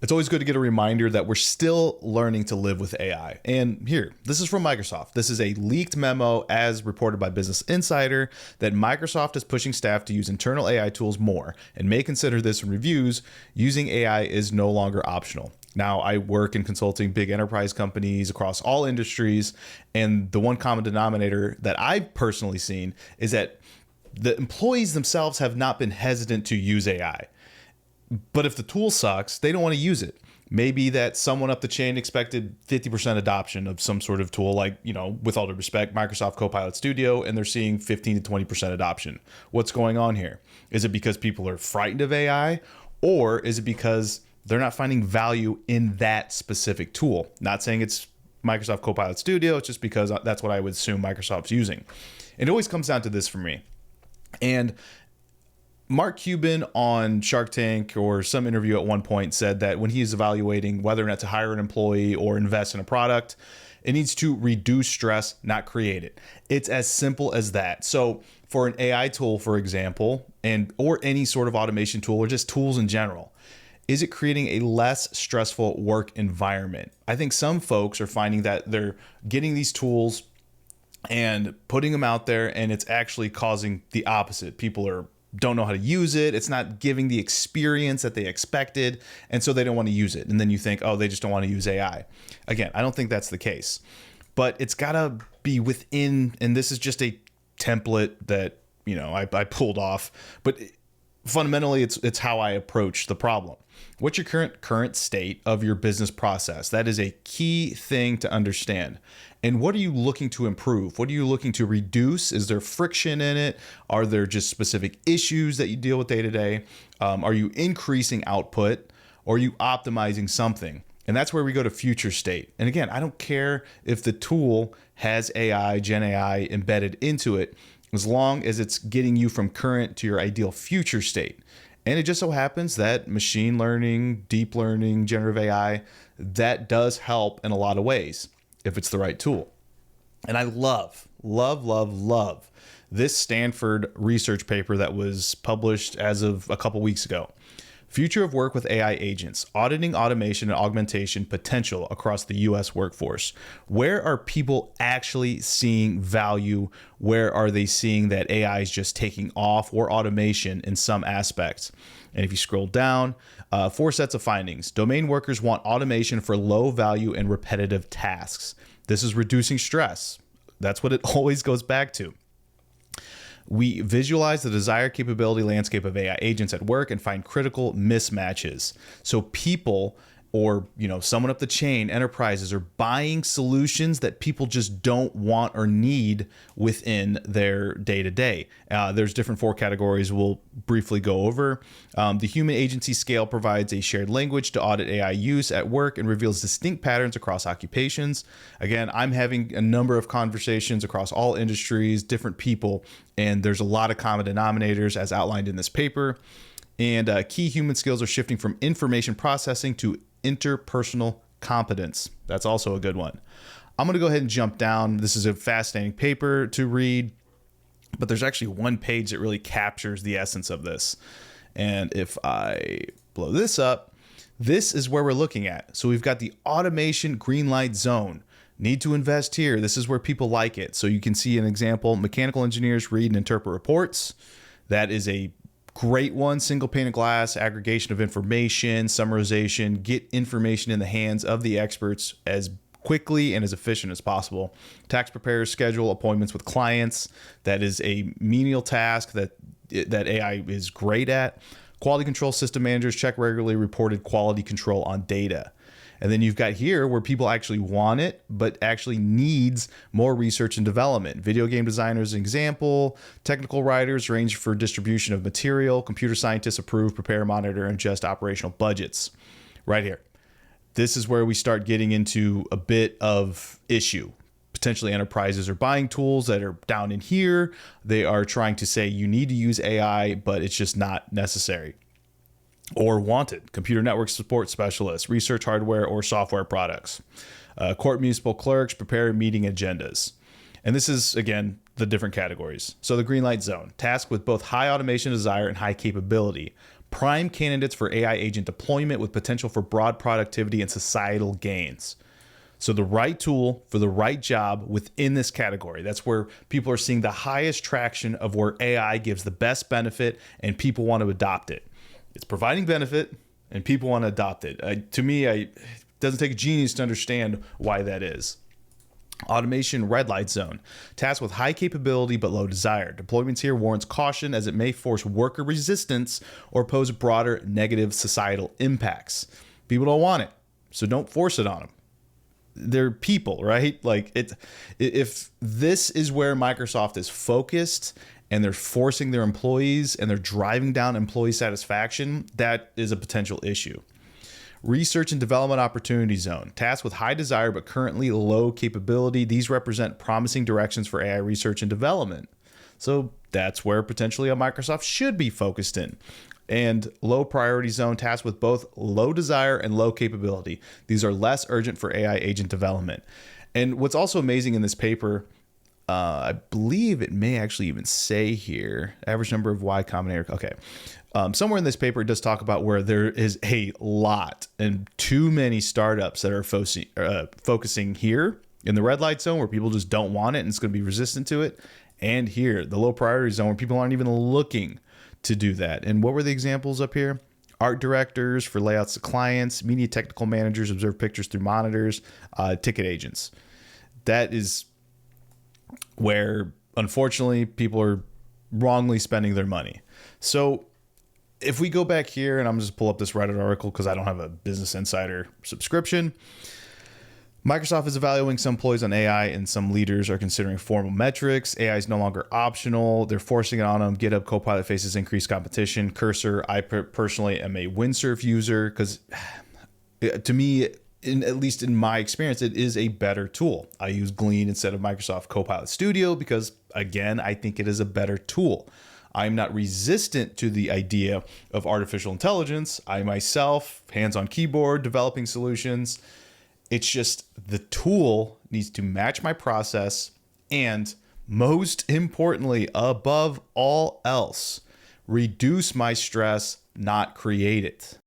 It's always good to get a reminder that we're still learning to live with AI. And here, this is from Microsoft. This is a leaked memo as reported by Business Insider that Microsoft is pushing staff to use internal AI tools more and may consider this in reviews. Using AI is no longer optional. Now, I work in consulting big enterprise companies across all industries, and the one common denominator that I've personally seen is that the employees themselves have not been hesitant to use AI. But if the tool sucks, they don't want to use it. Maybe that someone up the chain expected 50% adoption of some sort of tool, like, with all due respect, Microsoft Copilot Studio, and they're seeing 15 to 20% adoption. What's going on here? Is it because people are frightened of AI, or is it because they're not finding value in that specific tool? Not saying it's Microsoft Copilot Studio, it's just because that's what I would assume Microsoft's using. And it always comes down to this for me. And Mark Cuban on Shark Tank or some interview at one point said that when he's evaluating whether or not to hire an employee or invest in a product, it needs to reduce stress, not create it. It's as simple as that. So for an AI tool, for example, or any sort of automation tool or just tools in general, is it creating a less stressful work environment? I think some folks are finding that they're getting these tools and putting them out there, and it's actually causing the opposite. People don't know how to use it. It's not giving the experience that they expected, and so they don't want to use it. And then you think, oh, they just don't want to use AI. Again, I don't think that's the case, but it's got to be within, and this is just a template that, I pulled off, but fundamentally it's how I approach the problem. What's your current state of your business process? That is a key thing to understand. And what are you looking to improve? What are you looking to reduce? Is there friction in it? Are there just specific issues that you deal with day to day? Are you increasing output, or are you optimizing something? And that's where we go to future state. And again, I don't care if the tool has AI, Gen AI embedded into it, as long as it's getting you from current to your ideal future state. And it just so happens that machine learning, deep learning, generative AI, that does help in a lot of ways if it's the right tool. And I love this Stanford research paper that was published as of a couple weeks ago. Future of Work with AI Agents, Auditing Automation and Augmentation Potential Across the U.S. Workforce. Where are people actually seeing value? Where are they seeing that AI is just taking off, or automation in some aspects? And if you scroll down, 4 sets of findings. Domain workers want automation for low value and repetitive tasks. This is reducing stress. That's what it always goes back to. We visualize the desired capability landscape of AI agents at work and find critical mismatches. So people, or someone up the chain, enterprises, are buying solutions that people just don't want or need within their day-to-day. There's different 4 categories we'll briefly go over. The human agency scale provides a shared language to audit AI use at work and reveals distinct patterns across occupations. Again, I'm having a number of conversations across all industries, different people, and there's a lot of common denominators as outlined in this paper. And key human skills are shifting from information processing to interpersonal competence. That's also a good one. I'm going to go ahead and jump down. This is a fascinating paper to read, but there's actually one page that really captures the essence of this. And if I blow this up, this is where we're looking at. So we've got the automation green light zone. Need to invest here. This is where people like it. So you can see an example. Mechanical engineers read and interpret reports. That is a great one. Single pane of glass, aggregation of information, summarization, get information in the hands of the experts as quickly and as efficient as possible. Tax preparers schedule appointments with clients. That is a menial task that AI is great at. Quality control system managers check regularly reported quality control on data. And then you've got here where people actually want it, but actually needs more research and development. Video game designers, an example. Technical writers range for distribution of material. Computer scientists approve, prepare, monitor, and adjust operational budgets. Right here. This is where we start getting into a bit of issue. Potentially enterprises are buying tools that are down in here. They are trying to say you need to use AI, but it's just not necessary or wanted. Computer network support specialists, research hardware or software products, court municipal clerks prepare meeting agendas. And this is, again, the different categories. So the green light zone, task with both high automation desire and high capability. prime candidates for AI agent deployment with potential for broad productivity and societal gains. So the right tool for the right job within this category. That's where people are seeing the highest traction of where AI gives the best benefit and people want to adopt it. It's providing benefit and people want to adopt it. To me, it doesn't take a genius to understand why that is. Automation red light zone. Tasks with high capability but low desire. Deployments here warrants caution as it may force worker resistance or pose broader negative societal impacts. People don't want it, so don't force it on them. They're people, right? Like if this is where Microsoft is focused and they're forcing their employees and they're driving down employee satisfaction, that is a potential issue. Research and development opportunity zone. Tasks with high desire but currently low capability. These represent promising directions for AI research and development. So that's where potentially a Microsoft should be focused in. And low priority zone, tasks with both low desire and low capability. These are less urgent for AI agent development. And what's also amazing in this paper, I believe it may actually even say here, average number of Y Combinator. Okay. Somewhere in this paper, it does talk about where there is a lot and too many startups that are focusing here in the red light zone where people just don't want it and it's going to be resistant to it. And here, the low priority zone where people aren't even looking to do that. And what were the examples up here? Art directors for layouts to clients, media technical managers observe pictures through monitors, ticket agents. That is where, unfortunately, people are wrongly spending their money. So if we go back here, and I'm just pull up this Reddit article because I don't have a Business Insider subscription. Microsoft is evaluating some employees on AI and some leaders are considering formal metrics. AI is no longer optional. They're forcing it on them. GitHub Copilot faces increased competition. Cursor, I personally am a Windsurf user because to me, at least in my experience, it is a better tool. I use Glean instead of Microsoft Copilot Studio because, again, I think it is a better tool. I'm not resistant to the idea of artificial intelligence. I myself, hands-on keyboard, developing solutions. It's just the tool needs to match my process and, most importantly, above all else, reduce my stress, not create it.